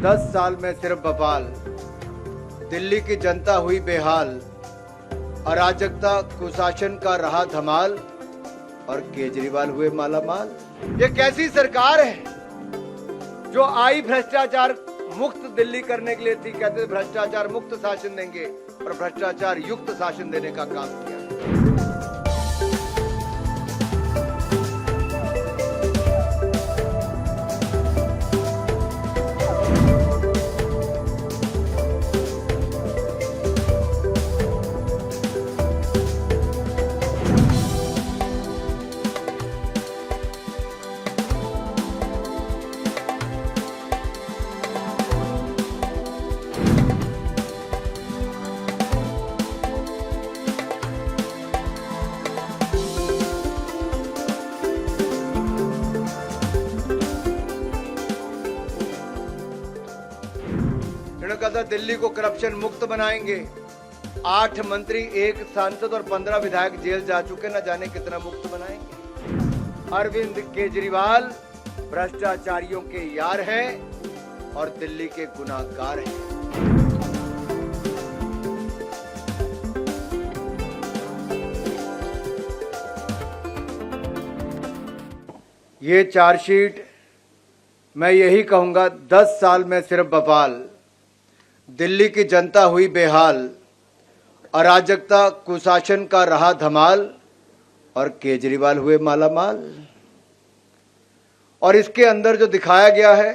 10 साल में सिर्फ बवाल, दिल्ली की जनता हुई बेहाल, अराजकता कुशासन का रहा धमाल और केजरीवाल हुए मालामाल। ये कैसी सरकार है जो आई भ्रष्टाचार मुक्त दिल्ली करने के लिए थी। कहते थे भ्रष्टाचार मुक्त शासन देंगे और भ्रष्टाचार युक्त शासन देने का काम किया। इन्होंने कहा था दिल्ली को करप्शन मुक्त बनाएंगे। 8 मंत्री, 1 सांसद और 15 विधायक जेल जा चुके, न जाने कितना मुक्त बनाएंगे। अरविंद केजरीवाल भ्रष्टाचारियों के यार हैं और दिल्ली के गुनाहगार हैं। ये चार्जशीट मैं यही कहूंगा, 10 साल में सिर्फ बवाल, दिल्ली की जनता हुई बेहाल, अराजकता कुशासन का रहा धमाल और केजरीवाल हुए मालामाल। और इसके अंदर जो दिखाया गया है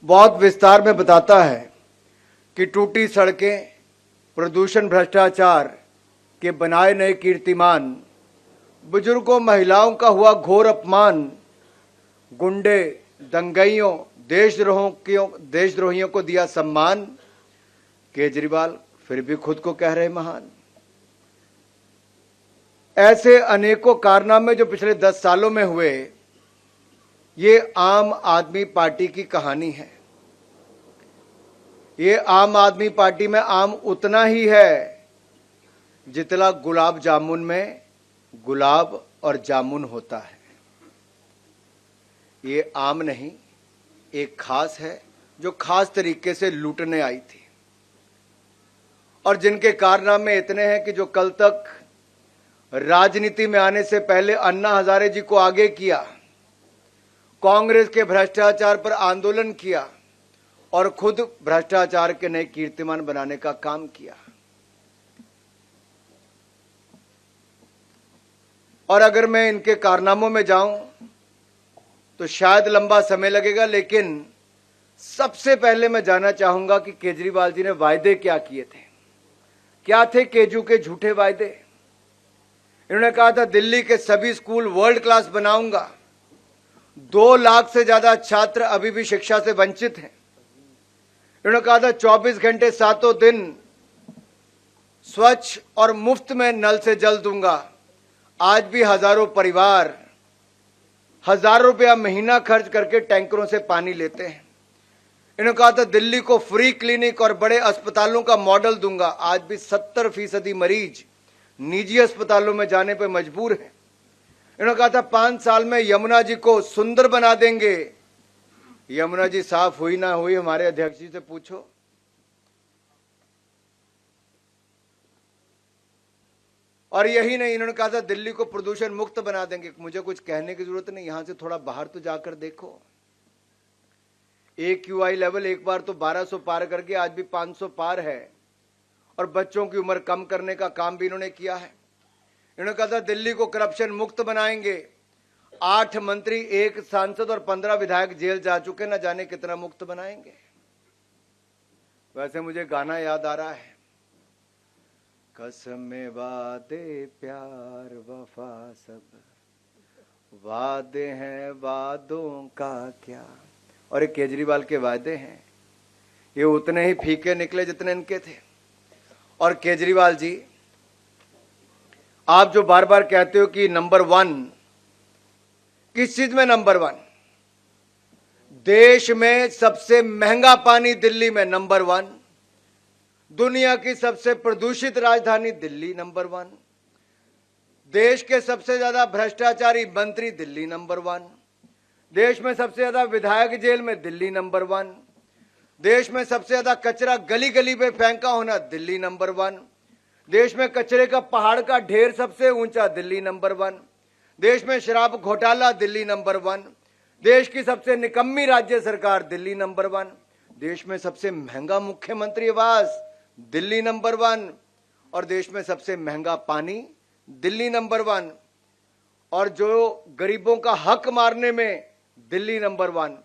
बहुत विस्तार में बताता है कि टूटी सड़कें, प्रदूषण, भ्रष्टाचार के बनाए नए कीर्तिमान, बुजुर्गों महिलाओं का हुआ घोर अपमान, गुंडे दंगइयों देशद्रोहियों को दिया सम्मान। केजरीवाल फिर भी खुद को कह रहे महान। ऐसे अनेकों कारनामे जो पिछले 10 सालों में हुए, ये आम आदमी पार्टी की कहानी है। ये आम आदमी पार्टी में आम उतना ही है जितना गुलाब जामुन में गुलाब और जामुन होता है। ये आम नहीं, एक खास है जो खास तरीके से लूटने आई थी और जिनके कारनामे इतने हैं कि जो कल तक राजनीति में आने से पहले अन्ना हजारे जी को आगे किया, कांग्रेस के भ्रष्टाचार पर आंदोलन किया और खुद भ्रष्टाचार के नए कीर्तिमान बनाने का काम किया। और अगर मैं इनके कारनामों में जाऊं तो शायद लंबा समय लगेगा, लेकिन सबसे पहले मैं जानना चाहूंगा कि केजरीवाल जी ने वायदे क्या किए थे। क्या थे केजू के झूठे वायदे? इन्होंने कहा था दिल्ली के सभी स्कूल वर्ल्ड क्लास बनाऊंगा। 2 लाख से ज्यादा छात्र अभी भी शिक्षा से वंचित हैं। इन्होंने कहा था 24 घंटे 7 दिन स्वच्छ और मुफ्त में नल से जल दूंगा। आज भी हजारों परिवार हजारों रुपया महीना खर्च करके टैंकरों से पानी लेते हैं। इन्होंने कहा था दिल्ली को फ्री क्लिनिक और बड़े अस्पतालों का मॉडल दूंगा। आज भी 70% मरीज निजी अस्पतालों में जाने पर मजबूर हैं। इन्होंने कहा था 5 साल में यमुना जी को सुंदर बना देंगे। यमुना जी साफ हुई ना हुई, हमारे अध्यक्ष जी से पूछो। और यही नहीं, इन्होंने कहा था दिल्ली को प्रदूषण मुक्त बना देंगे। मुझे कुछ कहने की जरूरत नहीं, यहां से थोड़ा बाहर तो जाकर देखो। AQI लेवल एक बार तो 1200 पार करके आज भी 500 पार है और बच्चों की उम्र कम करने का काम भी इन्होंने किया है। इन्होंने कहा था दिल्ली को करप्शन मुक्त बनाएंगे। 8 मंत्री, 1 सांसद और 15 विधायक जेल जा चुके, न जाने कितना मुक्त बनाएंगे। वैसे मुझे गाना याद आ रहा है, कसम वादे प्यार वफा सब वादे हैं, वादों का क्या। और ये केजरीवाल के वादे हैं, ये उतने ही फीके निकले जितने इनके थे। और केजरीवाल जी, आप जो बार बार कहते हो कि नंबर 1, किस चीज में नंबर 1? देश में सबसे महंगा पानी दिल्ली में नंबर 1, दुनिया की सबसे प्रदूषित राजधानी दिल्ली नंबर 1, देश के सबसे ज्यादा भ्रष्टाचारी मंत्री दिल्ली नंबर 1, देश में सबसे ज्यादा विधायक जेल में दिल्ली नंबर 1, देश में सबसे ज्यादा कचरा गली गली पे फेंका होना, दिल्ली नंबर 1। देश में कचरे का पहाड़ का ढेर सबसे ऊंचा, दिल्ली नंबर 1। देश में शराब घोटाला, दिल्ली नंबर 1। देश की सबसे निकम्मी राज्य सरकार, दिल्ली नंबर 1। देश में सबसे महंगा मुख्यमंत्री आवास, दिल्ली नंबर 1। और देश में सबसे महंगा पानी, दिल्ली नंबर 1। और जो गरीबों का हक मारने में दिल्ली नंबर 1,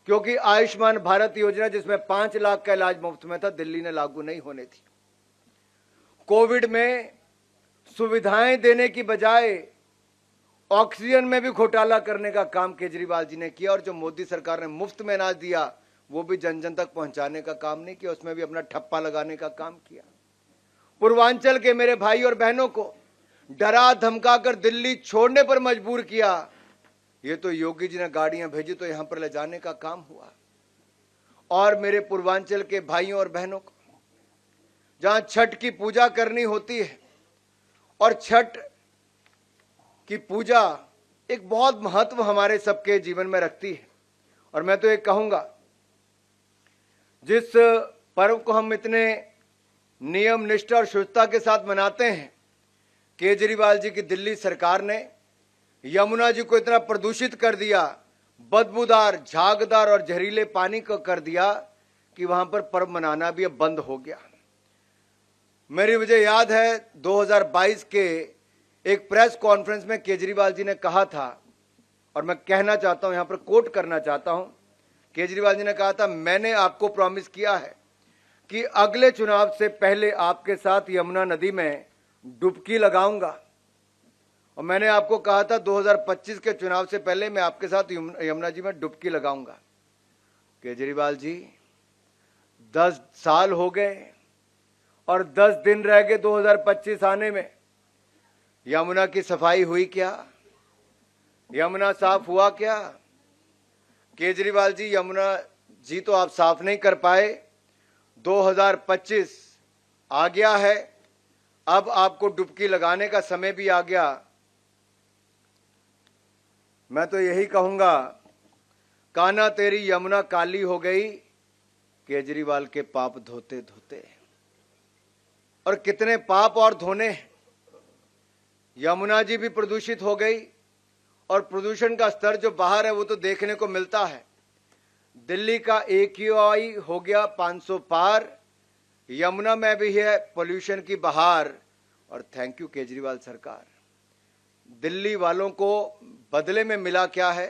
क्योंकि आयुष्मान भारत योजना जिसमें 5 लाख का इलाज मुफ्त में था, दिल्ली ने लागू नहीं होने थी। कोविड में सुविधाएं देने की बजाय ऑक्सीजन में भी घोटाला करने का काम केजरीवाल जी ने किया, और जो मोदी सरकार ने मुफ्त में अनाज दिया वो भी जन जन तक पहुंचाने का काम नहीं किया, उसमें भी अपना ठप्पा लगाने का काम किया। पूर्वांचल के मेरे भाई और बहनों को डरा धमकाकर दिल्ली छोड़ने पर मजबूर किया। ये तो योगी जी ने गाड़ियां भेजी तो यहां पर ले जाने का काम हुआ। और मेरे पूर्वांचल के भाइयों और बहनों को जहां छठ की पूजा करनी होती है, और छठ की पूजा एक बहुत महत्व हमारे सबके जीवन में रखती है, और मैं तो ये कहूंगा जिस पर्व को हम इतने नियम निष्ठा और शुद्धता के साथ मनाते हैं, केजरीवाल जी की दिल्ली सरकार ने यमुना जी को इतना प्रदूषित कर दिया, बदबूदार, झागदार और जहरीले पानी को कर दिया कि वहां पर पर्व मनाना भी अब बंद हो गया। मुझे याद है 2022 के एक प्रेस कॉन्फ्रेंस में केजरीवाल जी ने कहा था, और मैं कहना चाहता हूं, यहां पर कोट करना चाहता हूं, केजरीवाल जी ने कहा था, मैंने आपको प्रॉमिस किया है कि अगले चुनाव से पहले आपके साथ यमुना नदी में डुबकी लगाऊंगा। और मैंने आपको कहा था 2025 के चुनाव से पहले मैं आपके साथ यमुना जी में डुबकी लगाऊंगा। केजरीवाल जी 10 साल हो गए और 10 दिन रह गए 2025 आने में। यमुना की सफाई हुई क्या? यमुना साफ हुआ क्या? केजरीवाल जी, यमुना जी तो आप साफ नहीं कर पाए। 2025 आ गया है, अब आपको डुबकी लगाने का समय भी आ गया। मैं तो यही कहूंगा, कान्हा तेरी यमुना काली हो गई, केजरीवाल के पाप धोते धोते। और कितने पाप और धोने हैं। यमुना जी भी प्रदूषित हो गई, और प्रदूषण का स्तर जो बाहर है वो तो देखने को मिलता है। दिल्ली का AQI हो गया 500 पार, यमुना में भी है पोल्यूशन की बहार। और थैंक यू केजरीवाल सरकार। दिल्ली वालों को बदले में मिला क्या है?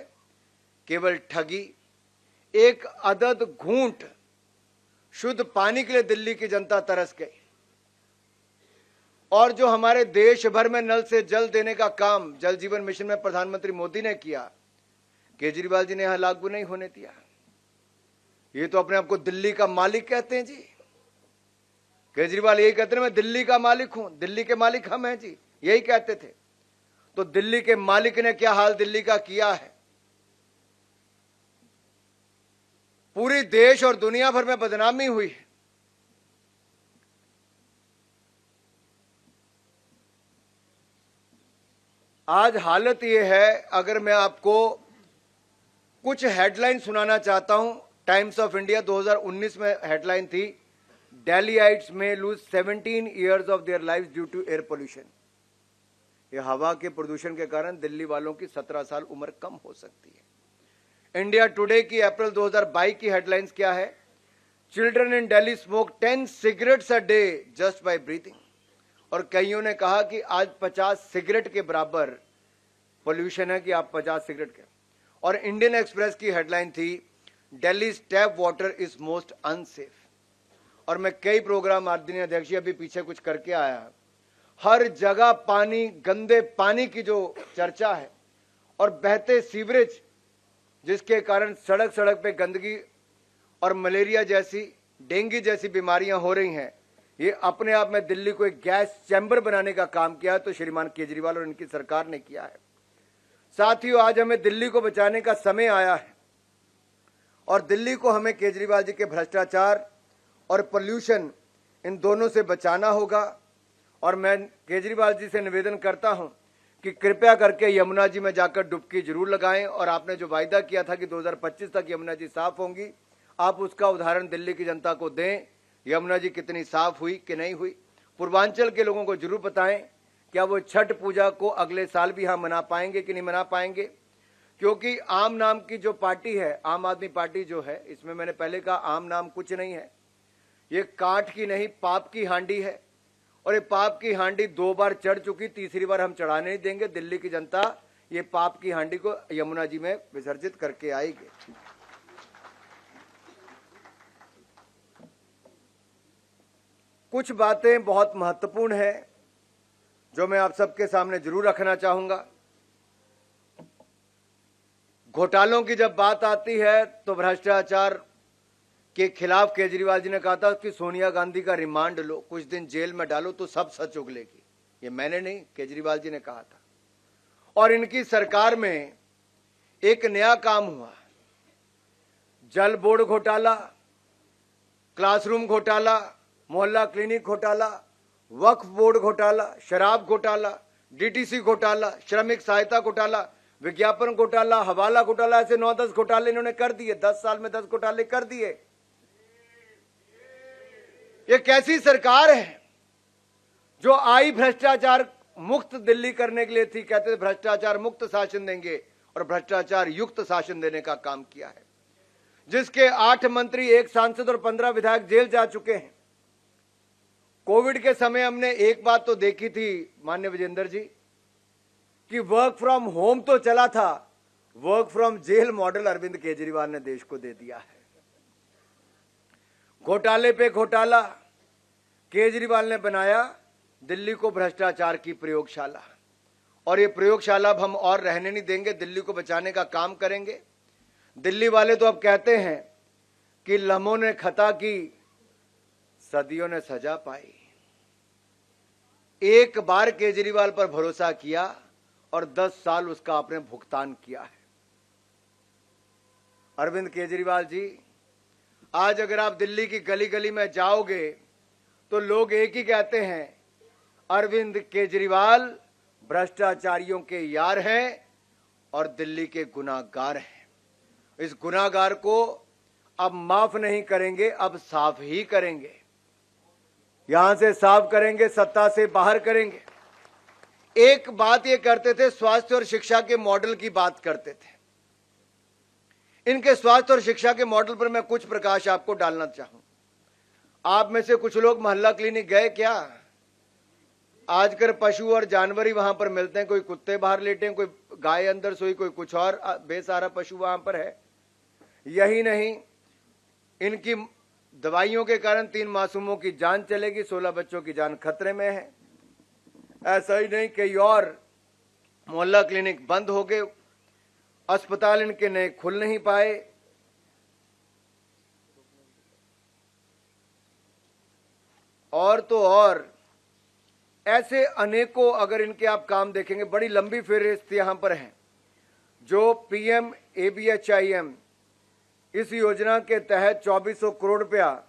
केवल ठगी। एक अदद घूंट शुद्ध पानी के लिए दिल्ली की जनता तरस गई। और जो हमारे देश भर में नल से जल देने का काम जल जीवन मिशन में प्रधानमंत्री मोदी ने किया, केजरीवाल जी ने यहां लागू नहीं होने दिया। ये तो अपने आप को दिल्ली का मालिक कहते हैं जी। केजरीवाल यही कहते हैं, मैं दिल्ली का मालिक हूं, दिल्ली के मालिक हम हैं जी, यही कहते थे। तो दिल्ली के मालिक ने क्या हाल दिल्ली का किया है? पूरी देश और दुनिया भर में बदनामी हुई है। आज हालत यह है, अगर मैं आपको कुछ हेडलाइन सुनाना चाहता हूं। टाइम्स ऑफ इंडिया 2019 में हेडलाइन थी, Delhiites may lose 17 years of their lives due to air pollution. ये हवा के प्रदूषण के कारण दिल्ली वालों की 17 साल उम्र कम हो सकती है। इंडिया टुडे की अप्रैल 2022 की हेडलाइंस क्या है? Children in Delhi smoke 10 cigarettes a day just by breathing. और कईयों ने कहा कि आज 50 सिगरेट के बराबर पोल्यूशन है कि आप 50 सिगरेट के। और इंडियन एक्सप्रेस की हेडलाइन थी, Delhi tap water is most unsafe. और मैं कई प्रोग्राम आदरणीय अध्यक्ष अभी पीछे कुछ करके आया, हर जगह पानी, गंदे पानी की जो चर्चा है, और बहते सीवरेज जिसके कारण सड़क सड़क पे गंदगी और मलेरिया जैसी, डेंगू जैसी बीमारियां हो रही हैं। ये अपने आप में दिल्ली को एक गैस चैम्बर बनाने का काम किया है, तो श्रीमान केजरीवाल और इनकी सरकार ने किया है। साथियों, आज हमें दिल्ली को बचाने का समय आया है, और दिल्ली को हमें केजरीवाल जी के भ्रष्टाचार और पोल्यूशन, इन दोनों से बचाना होगा। और मैं केजरीवाल जी से निवेदन करता हूं कि कृपया करके यमुना जी में जाकर डुबकी जरूर लगाएं। और आपने जो वायदा किया था कि 2025 तक यमुना जी साफ होंगी, आप उसका उदाहरण दिल्ली की जनता को दें। यमुना जी कितनी साफ हुई कि नहीं हुई। पूर्वांचल के लोगों को जरूर बताएं, क्या वो छठ पूजा को अगले साल भी हम मना पाएंगे कि नहीं मना पाएंगे। क्योंकि आम नाम की जो पार्टी है, आम आदमी पार्टी जो है, इसमें मैंने पहले कहा आम नाम कुछ नहीं है, ये काठ की नहीं पाप की हांडी है। और ये पाप की हांडी 2 बार चढ़ चुकी, तीसरी बार हम चढ़ाने नहीं देंगे। दिल्ली की जनता ये पाप की हांडी को यमुना जी में विसर्जित करके आएगी। कुछ बातें बहुत महत्वपूर्ण है जो मैं आप सबके सामने जरूर रखना चाहूंगा। घोटालों की जब बात आती है तो भ्रष्टाचार के खिलाफ केजरीवाल जी ने कहा था कि सोनिया गांधी का रिमांड लो, कुछ दिन जेल में डालो तो सब सच उगलेगी। ये मैंने नहीं, केजरीवाल जी ने कहा था। और इनकी सरकार में एक नया काम हुआ, जल बोर्ड घोटाला, क्लासरूम घोटाला, मोहल्ला क्लिनिक घोटाला, वक्फ बोर्ड घोटाला, शराब घोटाला, डीटीसी घोटाला, श्रमिक सहायता घोटाला, विज्ञापन घोटाला, हवाला घोटाला, ऐसे 9-10 घोटाले इन्होंने कर दिए। 10 साल में 10 घोटाले कर दिए। ये कैसी सरकार है जो आई भ्रष्टाचार मुक्त दिल्ली करने के लिए थी। कहते थे भ्रष्टाचार मुक्त शासन देंगे और भ्रष्टाचार युक्त शासन देने का काम किया है। जिसके 8 मंत्री, 1 सांसद और 15 विधायक जेल जा चुके हैं। कोविड के समय हमने एक बात तो देखी थी माननीय विजेंद्र जी, कि वर्क फ्रॉम होम तो चला था, work from jail model Arvind Kejriwal ने देश को दे दिया है। घोटाले पे घोटाला, केजरीवाल ने बनाया दिल्ली को भ्रष्टाचार की प्रयोगशाला। और ये प्रयोगशाला अब हम और रहने नहीं देंगे, दिल्ली को बचाने का काम करेंगे। दिल्ली वाले तो अब कहते हैं कि लम्हों ने खता की, सदियों ने सजा पाई। एक बार केजरीवाल पर भरोसा किया और 10 साल उसका आपने भुगतान किया है। अरविंद केजरीवाल जी, आज अगर आप दिल्ली की गली गली में जाओगे तो लोग एक ही कहते हैं, अरविंद केजरीवाल भ्रष्टाचारियों के यार हैं और दिल्ली के गुनाहगार हैं। इस गुनाहगार को अब माफ नहीं करेंगे, अब साफ ही करेंगे। यहां से साफ करेंगे, सत्ता से बाहर करेंगे। एक बात ये करते थे, स्वास्थ्य और शिक्षा के मॉडल की बात करते थे। इनके स्वास्थ्य और शिक्षा के मॉडल पर मैं कुछ प्रकाश आपको डालना चाहूं। आप में से कुछ लोग मोहल्ला क्लिनिक गए क्या? आजकल पशु और जानवर ही वहां पर मिलते हैं। कोई कुत्ते बाहर लेटे हैं, कोई गाय अंदर सोई, कोई कुछ और बेसहारा पशु वहां पर है। यही नहीं, इनकी दवाइयों के कारण 3 मासूमों की जान चलेगी, 16 बच्चों की जान खतरे में है। ऐसा ही नहीं, कई और मोहल्ला क्लिनिक बंद हो गए, अस्पताल इनके नए खुल नहीं पाए। और तो और ऐसे अनेकों अगर इनके आप काम देखेंगे, बड़ी लंबी फेहरिस्त यहां पर है। जो पीएम ABHIM इस योजना के तहत 2400 करोड़ रुपया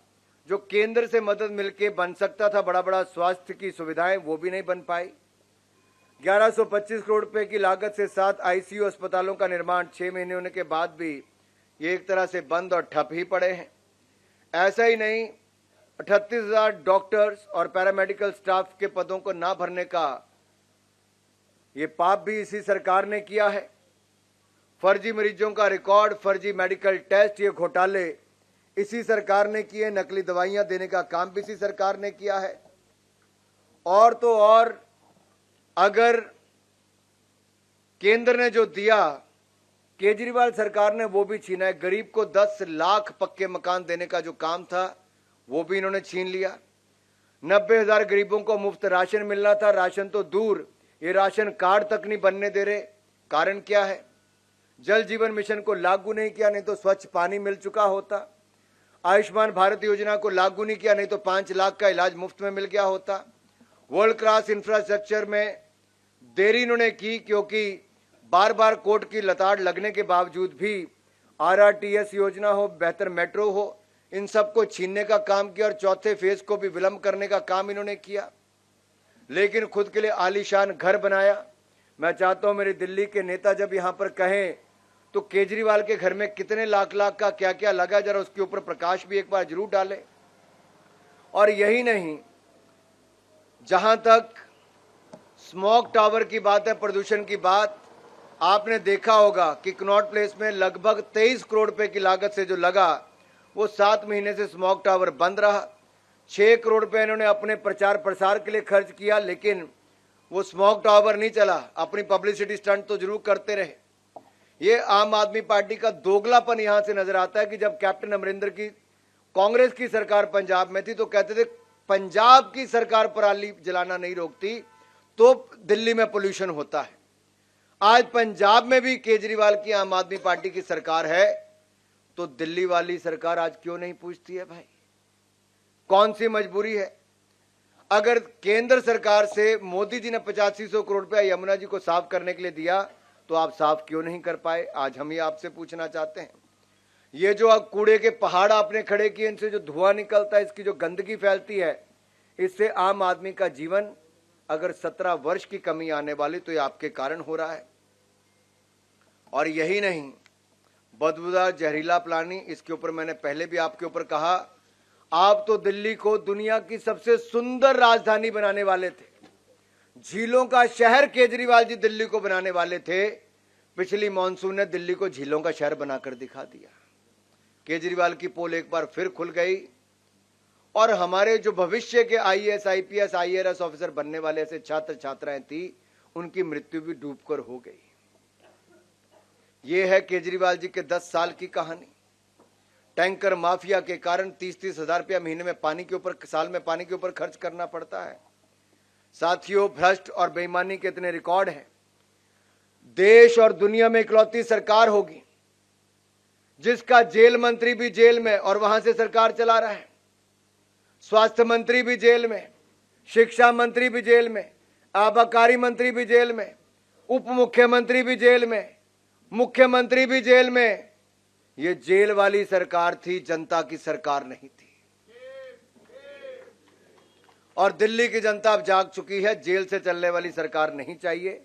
जो केंद्र से मदद मिलके बन सकता था, बड़ा बड़ा स्वास्थ्य की सुविधाएं, वो भी नहीं बन पाई। 1125 करोड़ रुपए की लागत से 7 ICU अस्पतालों का निर्माण 6 महीने होने के बाद भी ये एक तरह से बंद और ठप ही पड़े हैं। ऐसा ही नहीं, 38,000 डॉक्टर्स और पैरामेडिकल स्टाफ के पदों को ना भरने का ये पाप भी इसी सरकार ने किया है। फर्जी मरीजों का रिकॉर्ड, फर्जी मेडिकल टेस्ट, ये घोटाले इसी सरकार ने किए। नकली दवाइयां देने का काम भी इसी सरकार ने किया है। और तो और अगर केंद्र ने जो दिया, केजरीवाल सरकार ने वो भी छीना है। गरीब को 10 लाख पक्के मकान देने का जो काम था वो भी इन्होंने छीन लिया। 90,000 गरीबों को मुफ्त राशन मिलना था, राशन तो दूर, ये राशन कार्ड तक नहीं बनने दे रहे। कारण क्या है? जल जीवन मिशन को लागू नहीं किया, नहीं तो स्वच्छ पानी मिल चुका होता। आयुष्मान भारत योजना को लागू नहीं किया, नहीं तो 5 लाख का इलाज मुफ्त में मिल गया होता। वर्ल्ड क्लास इंफ्रास्ट्रक्चर में देरी इन्होंने की, क्योंकि बार बार कोर्ट की लताड़ लगने के बावजूद भी RRTS योजना हो, बेहतर मेट्रो हो, इन सबको छीनने का काम किया और चौथे फेज को भी विलंब करने का काम इन्होंने किया। लेकिन खुद के लिए आलीशान घर बनाया। मैं चाहता हूं मेरे दिल्ली के नेता जब यहां पर कहें तो केजरीवाल के घर में कितने लाख लाख का क्या क्या लगा, जरा उसके ऊपर प्रकाश भी एक बार जरूर डालें। और यही नहीं, जहां तक स्मॉग टावर की बात है, प्रदूषण की बात, आपने देखा होगा कि कनॉट प्लेस में लगभग 23 करोड़ रुपए की लागत से जो लगा वो 7 महीने से स्मॉग टावर बंद रहा। 6 करोड़ रुपए इन्होंने अपने प्रचार प्रसार के लिए खर्च किया, लेकिन वो स्मॉग टावर नहीं चला। अपनी पब्लिसिटी स्टंट तो जरूर करते रहे। ये आम आदमी पार्टी का दोगलापन यहां से नजर आता है कि जब कैप्टन अमरिंदर की कांग्रेस की सरकार पंजाब में थी तो कहते थे पंजाब की सरकार पराली जलाना नहीं रोकती तो दिल्ली में पोल्यूशन होता है। आज पंजाब में भी केजरीवाल की आम आदमी पार्टी की सरकार है, तो दिल्ली वाली सरकार आज क्यों नहीं पूछती है भाई? कौन सी मजबूरी है? अगर केंद्र सरकार से मोदी जी ने 8500 करोड़ रुपया यमुना जी को साफ करने के लिए दिया तो आप साफ क्यों नहीं कर पाए? आज हम ये आपसे पूछना चाहते हैं। ये जो अब कूड़े के पहाड़ आपने खड़े किए, इनसे जो धुआं निकलता है, इसकी जो गंदगी फैलती है, इससे आम आदमी का जीवन अगर 17 वर्ष की कमी आने वाली तो ये आपके कारण हो रहा है। और यही नहीं, बदबूदार जहरीला पानी, इसके ऊपर मैंने पहले भी आपके ऊपर कहा, आप तो दिल्ली को दुनिया की सबसे सुंदर राजधानी बनाने वाले थे। झीलों का शहर केजरीवाल जी दिल्ली को बनाने वाले थे। पिछली मॉनसून ने दिल्ली को झीलों का शहर बनाकर दिखा दिया। केजरीवाल की पोल एक बार फिर खुल गई और हमारे जो भविष्य के आईएएस, आईपीएस, आईआरएस ऑफिसर बनने वाले ऐसे छात्र छात्राएं थी, उनकी मृत्यु भी डूबकर हो गई। ये है केजरीवाल जी के 10 साल की कहानी। टैंकर माफिया के कारण 30-30 हजार रुपया महीने में पानी के ऊपर, साल में पानी के ऊपर खर्च करना पड़ता है। साथियों, भ्रष्ट और बेईमानी के इतने रिकॉर्ड हैं। देश और दुनिया में इकलौती सरकार होगी जिसका जेल मंत्री भी जेल में और वहां से सरकार चला रहा है, स्वास्थ्य मंत्री भी जेल में, शिक्षा मंत्री भी जेल में, आबकारी मंत्री भी जेल में, उप मुख्यमंत्री भी जेल में, मुख्यमंत्री भी जेल में। ये जेल वाली सरकार थी, जनता की सरकार नहीं थी। और दिल्ली की जनता अब जाग चुकी है, जेल से चलने वाली सरकार नहीं चाहिए।